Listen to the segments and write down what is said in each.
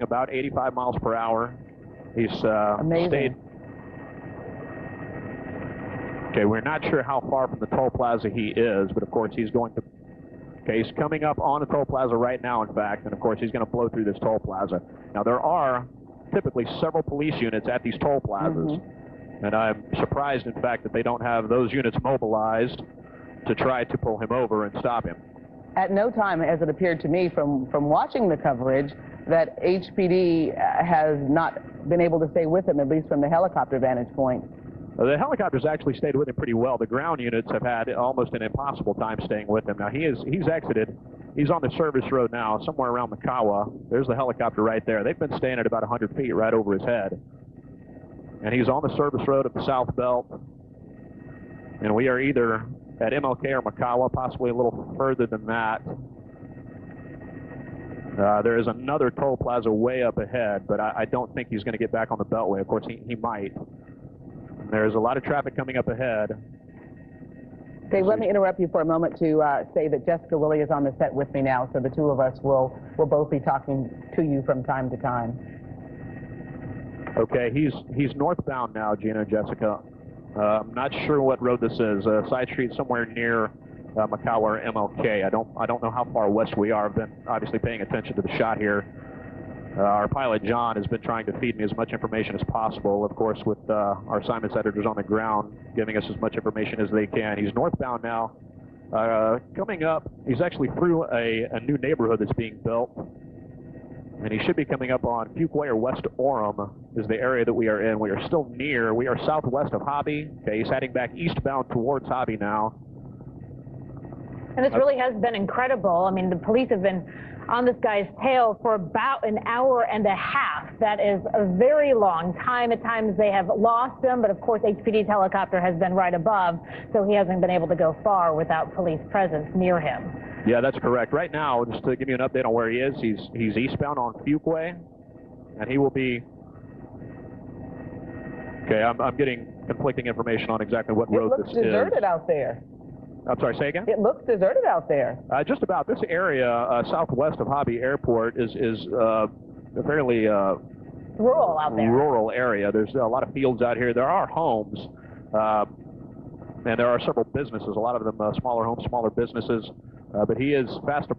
about 85 miles per hour. He's Amazing. Okay, we're not sure how far from the toll plaza he is, but of course he's going to. Okay, he's coming up on the toll plaza right now, in fact, and of course he's going to blow through this toll plaza. Now there are typically several police units at these toll plazas, and I'm surprised, in fact, that they don't have those units mobilized to try to pull him over and stop him. At no time has it appeared to me from watching the coverage that HPD has not been able to stay with him, at least from the helicopter vantage point. The helicopters actually stayed with him pretty well. The ground units have had almost an impossible time staying with him. Now he's exited. He's on the service road now, somewhere around Makawa. There's the helicopter right there. They've been staying at about 100 feet right over his head. And he's on the service road at the South Belt. And we are either at MLK or Makawa, possibly a little further than that. There is another toll plaza way up ahead, but I don't think he's going to get back on the Beltway. Of course, he might. There's a lot of traffic coming up ahead. Dave, let me interrupt you for a moment to say that Jessica Willie is on the set with me now, so the two of us will both be talking to you from time to time. Okay, he's northbound now, Gina and Jessica. I'm not sure what road this is. Side street somewhere near Makawa or MLK. I don't know how far west we are. I've been obviously paying attention to the shot here. Our pilot, John, has been trying to feed me as much information as possible, of course, with our assignments editors on the ground giving us as much information as they can. He's northbound now. Coming up, he's actually through a new neighborhood that's being built, and he should be coming up on Fuquay or West Orem is the area that we are in. We are still near. We are southwest of Hobby. Okay, he's heading back eastbound towards Hobby now. And this really has been incredible. I mean, the police have been on this guy's tail for about an hour and a half. That is a very long time. At times they have lost him, but of course HPD's helicopter has been right above, so he hasn't been able to go far without police presence near him. Yeah, that's correct. Right now, just to give you an update on where he is, he's eastbound on Fuquay, and he will be. Okay, I'm getting conflicting information on exactly what road this is. It looks deserted out there. I'm sorry, say again? It looks deserted out there. Just about. This area southwest of Hobby Airport is a fairly rural out there. Rural area. There's a lot of fields out here. There are homes, and there are several businesses, a lot of them smaller homes, smaller businesses, but he is fast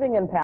living in Pal.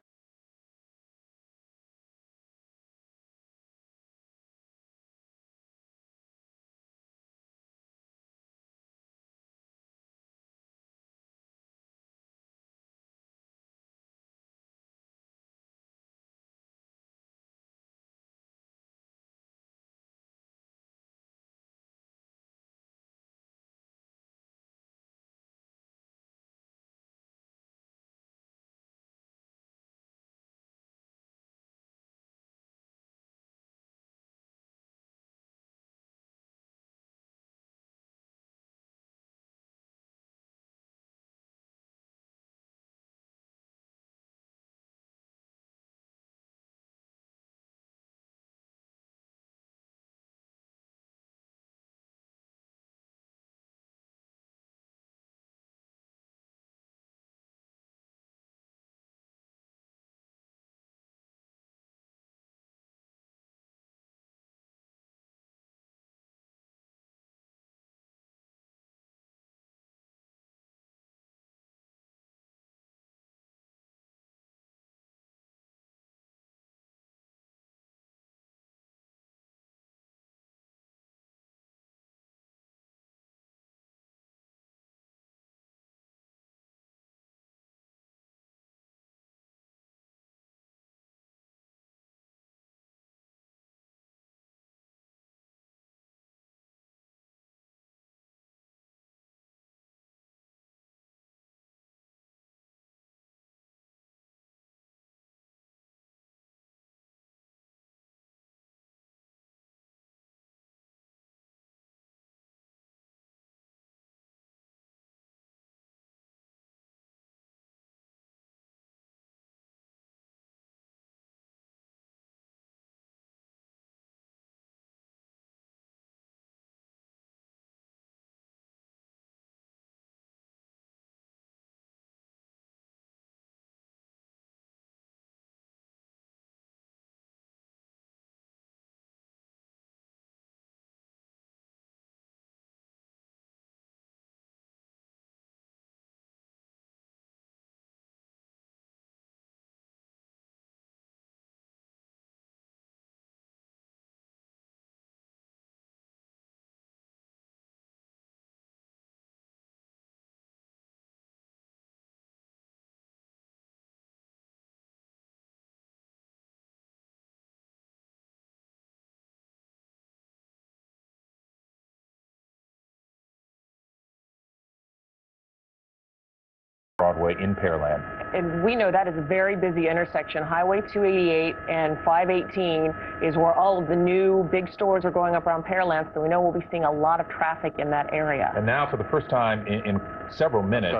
Broadway in Pearland. And we know that is a very busy intersection. Highway 288 and 518 is where all of the new big stores are going up around Pearland, so we know we'll be seeing a lot of traffic in that area. And now, for the first time in several minutes,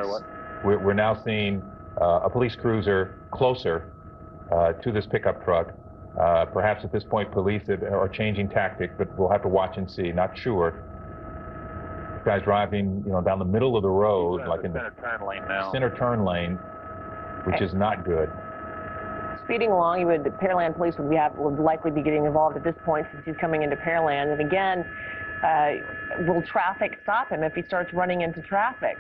we're now seeing a police cruiser closer to this pickup truck. Perhaps at this point, police are changing tactics, but we'll have to watch and see. Not sure. Guys driving, down the middle of the road, like in the center turn lane now. Center turn lane, which is not good. Speeding along, Pearland police would likely be getting involved at this point since he's coming into Pearland. And again, will traffic stop him if he starts running into traffic?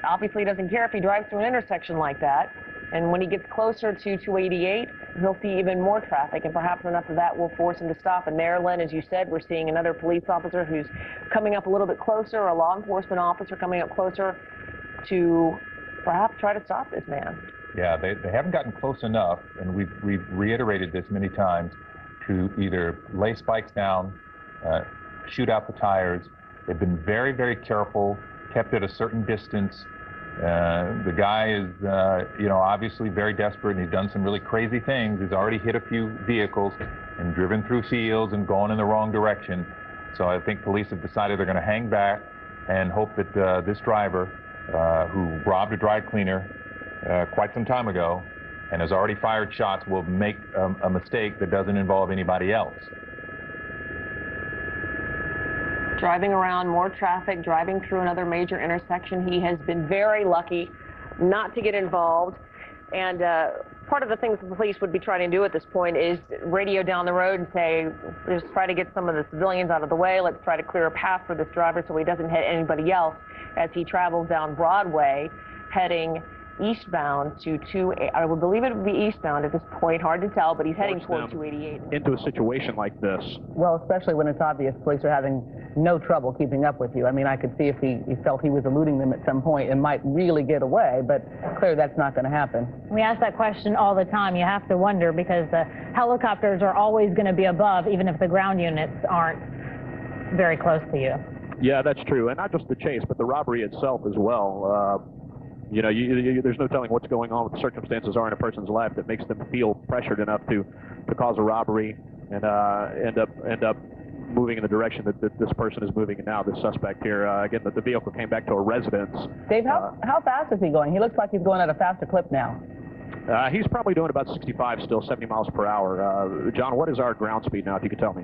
Obviously, he doesn't care if he drives through an intersection like that. And when he gets closer to 288, he'll see even more traffic, and perhaps enough of that will force him to stop. In Maryland, as you said, we're seeing another police officer who's coming up a little bit closer, a law enforcement officer coming up closer to perhaps try to stop this man. Yeah, they haven't gotten close enough, and we've reiterated this many times, to either lay spikes down, shoot out the tires. They've been very, very careful, kept at a certain distance. The guy is, obviously very desperate, and he's done some really crazy things. He's already hit a few vehicles and driven through fields and gone in the wrong direction. So I think police have decided they're going to hang back and hope that this driver, who robbed a dry cleaner quite some time ago and has already fired shots, will make a mistake that doesn't involve anybody else. Driving around more traffic, driving through another major intersection. He has been very lucky not to get involved. And part of the things the police would be trying to do at this point is radio down the road and say, let's try to get some of the civilians out of the way. Let's try to clear a path for this driver so he doesn't hit anybody else as he travels down Broadway, heading eastbound to I would believe it would be eastbound at this point. Hard to tell, but he's heading toward 288. Into a situation like this. Well, especially when it's obvious police are having no trouble keeping up with you. I mean, I could see if he felt he was eluding them at some point and might really get away, but clearly that's not going to happen. We ask that question all the time. You have to wonder because the helicopters are always going to be above, even if the ground units aren't very close to you. Yeah, that's true. And not just the chase, but the robbery itself as well. You know, there's no telling what's going on, what the circumstances are in a person's life that makes them feel pressured enough to cause a robbery and end up moving in the direction that this person is moving now, this suspect here. Again, that the vehicle came back to a residence. Dave, how fast is he going? He looks like he's going at a faster clip now. He's probably doing about 65 still, 70 miles per hour. John, what is our ground speed now, if you could tell me?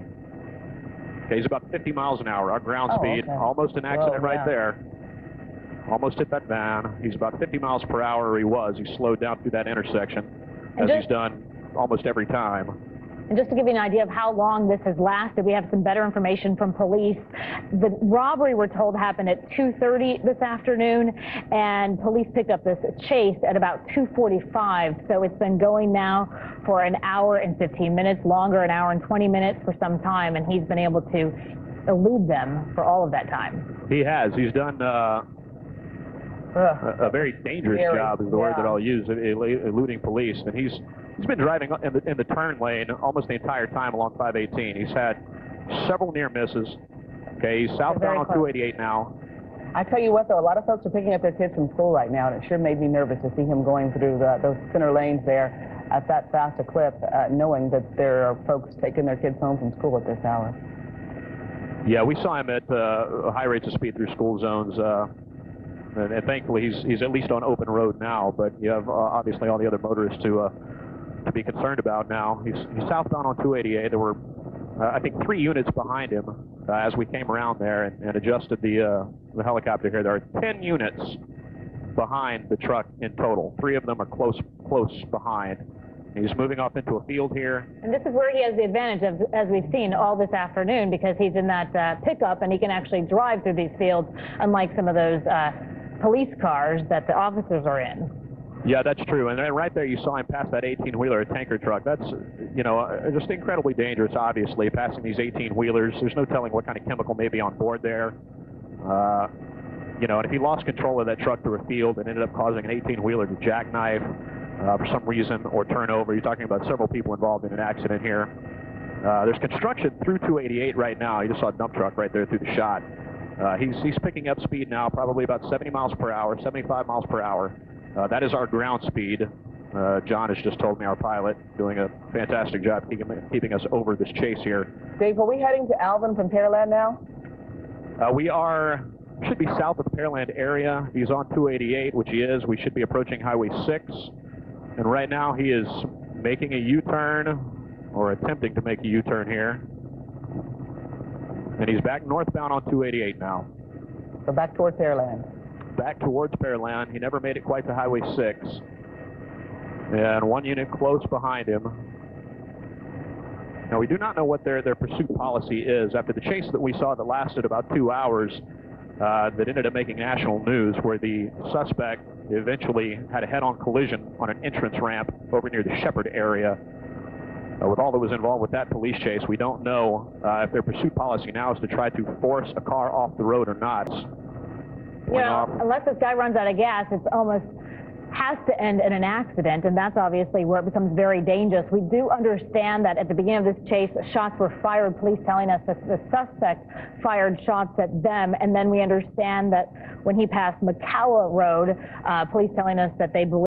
Okay, he's about 50 miles an hour. Our ground speed, okay. Almost an accident right yeah. there. Almost hit that van. He's about 50 miles per hour, or he was. He slowed down through that intersection, as he's done almost every time. And just to give you an idea of how long this has lasted, we have some better information from police. The robbery, we're told, happened at 2:30 this afternoon, and police picked up this chase at about 2:45. So it's been going now for an hour and 15 minutes, longer, an hour and 20 minutes for some time, and he's been able to elude them for all of that time. He has. He's done a very dangerous job, is the word that I'll use, eluding police. And he's been driving in the turn lane almost the entire time along 518. He's had several near misses. Okay, he's southbound on 288 now. I tell you what, though, a lot of folks are picking up their kids from school right now, and it sure made me nervous to see him going through those center lanes there at that fast a clip, knowing that there are folks taking their kids home from school at this hour. Yeah, we saw him at high rates of speed through school zones. And thankfully, he's at least on open road now. But you have obviously all the other motorists to be concerned about now. He's southbound on 288. There were, I think, 3 units behind him as we came around there and adjusted the helicopter here. There are 10 units behind the truck in total. 3 of them are close behind. He's moving off into a field here. And this is where he has the advantage of, as we've seen all this afternoon, because he's in that pickup and he can actually drive through these fields, unlike some of those police cars that the officers are in. Yeah, that's true. And then right there, you saw him pass that 18-wheeler, a tanker truck. That's, you know, just incredibly dangerous, obviously, passing these 18-wheelers. There's no telling what kind of chemical may be on board there. You know, and if he lost control of that truck through a field and ended up causing an 18-wheeler to jackknife for some reason or turn over, you're talking about several people involved in an accident here. There's construction through 288 right now. You just saw a dump truck right there through the shot. He's picking up speed now, probably about 70 miles per hour, 75 miles per hour. That is our ground speed. John has just told me, our pilot, doing a fantastic job keeping us over this chase here. Dave, are we heading to Alvin from Pearland now? We should be south of the Pearland area. He's on 288, which he is. We should be approaching Highway 6. And right now he is making a U-turn, or attempting to make a U-turn here. And he's back northbound on 288 now. So back towards Pearland. Back towards Pearland. He never made it quite to Highway 6. And 1 unit close behind him. Now, we do not know what their pursuit policy is. After the chase that we saw that lasted about 2 hours, that ended up making national news, where the suspect eventually had a head-on collision on an entrance ramp over near the Shepherd area. With all that was involved with that police chase, we don't know if their pursuit policy now is to try to force a car off the road or not. You know, unless this guy runs out of gas, it's almost has to end in an accident, and that's obviously where it becomes very dangerous. We do understand that at the beginning of this chase, shots were fired, police telling us that the suspect fired shots at them, and then we understand that when he passed McCalla Road, police telling us that they believe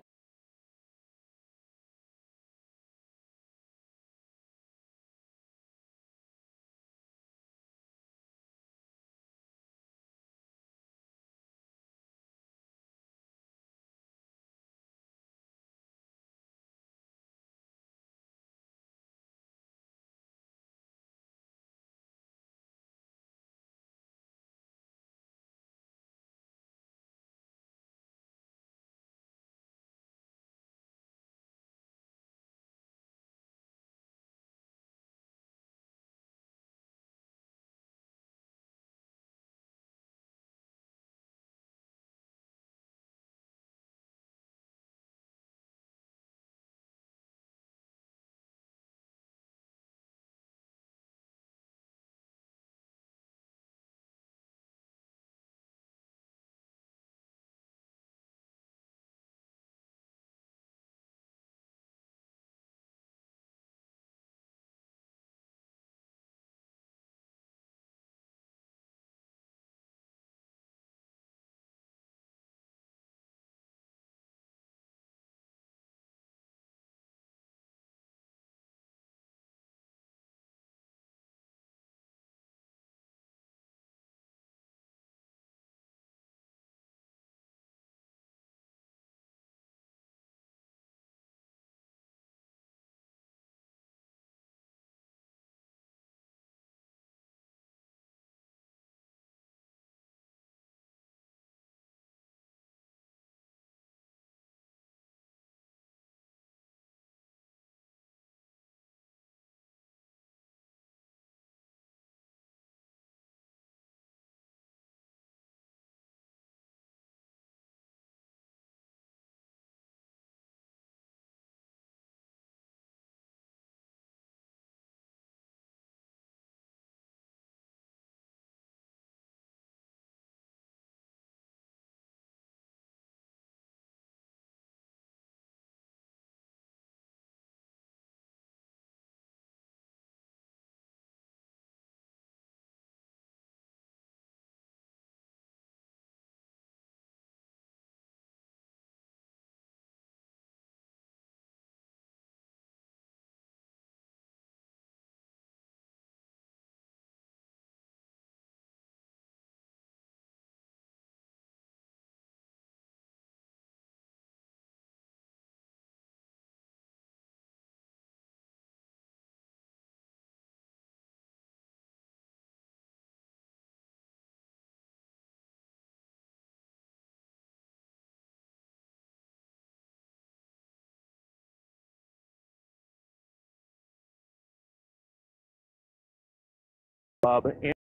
in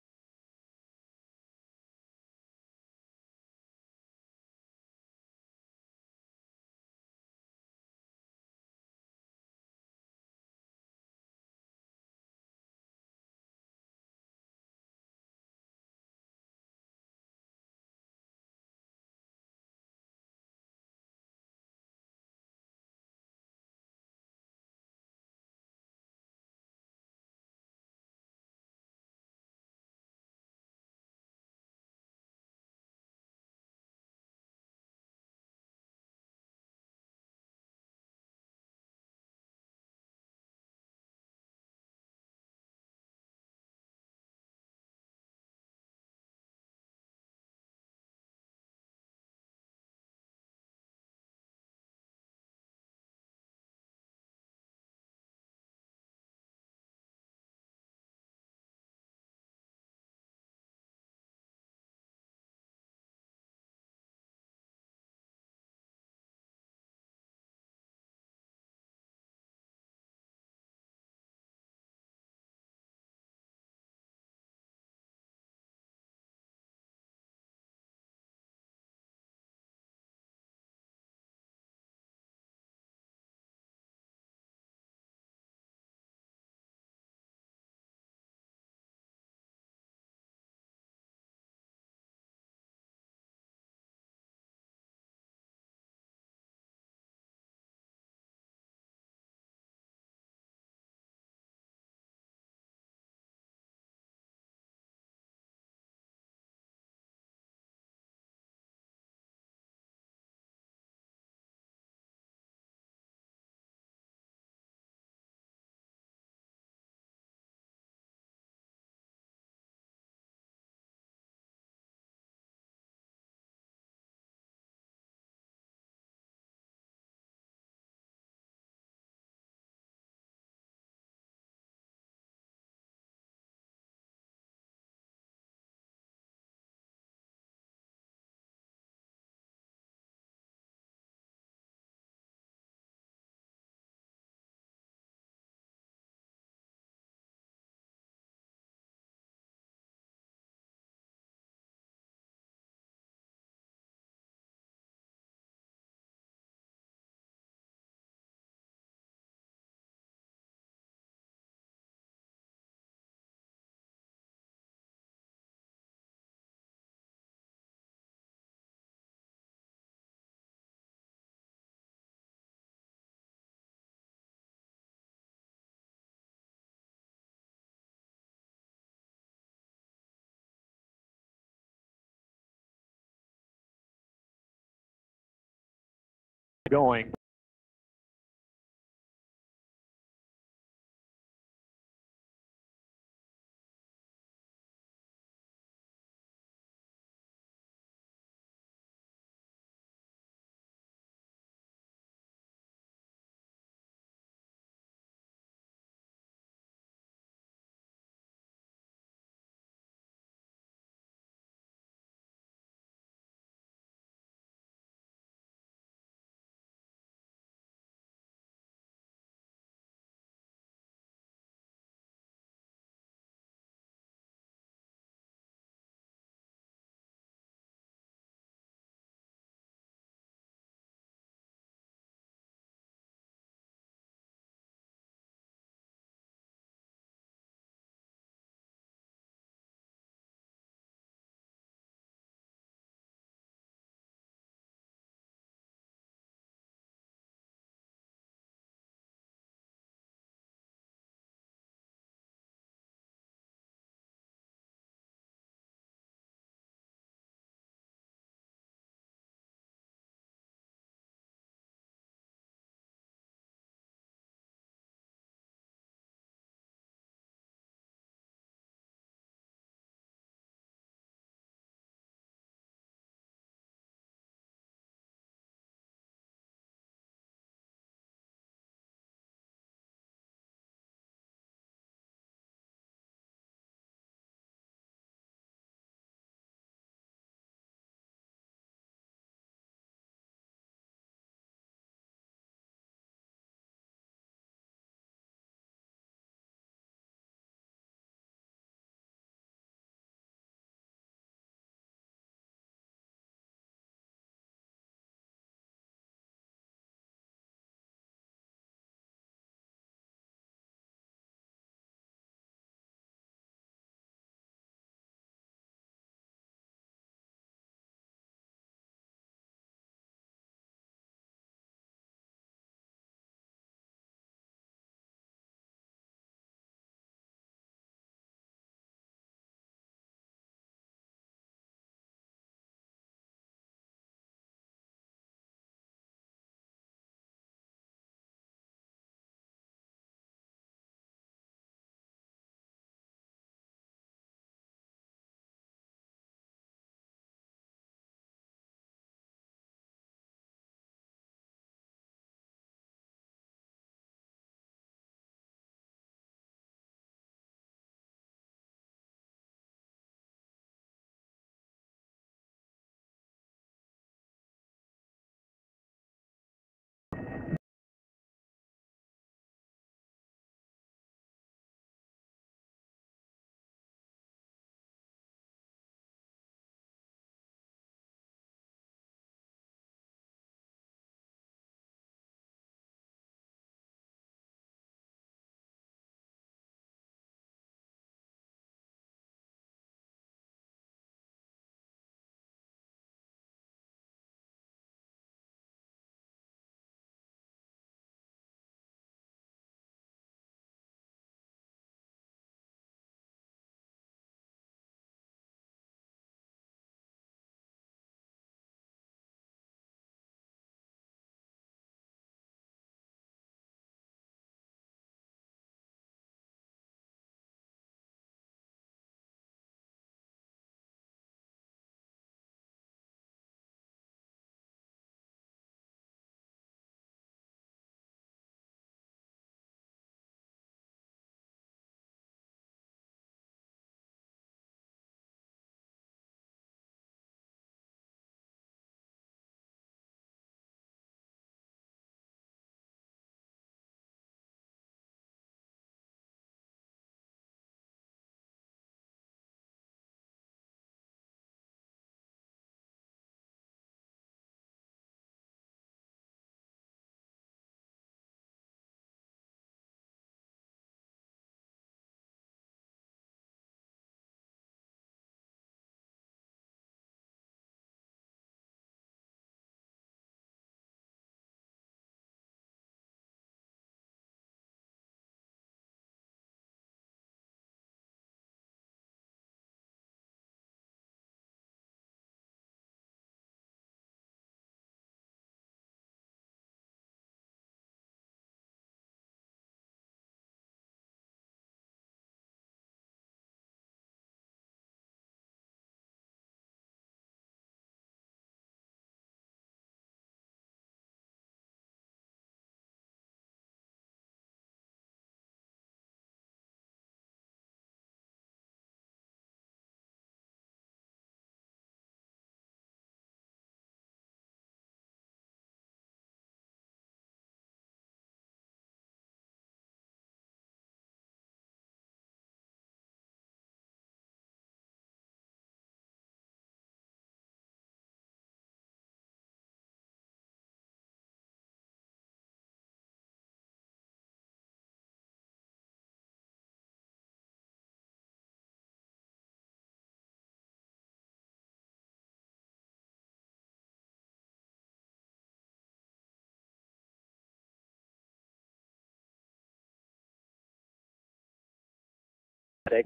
going.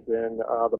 then the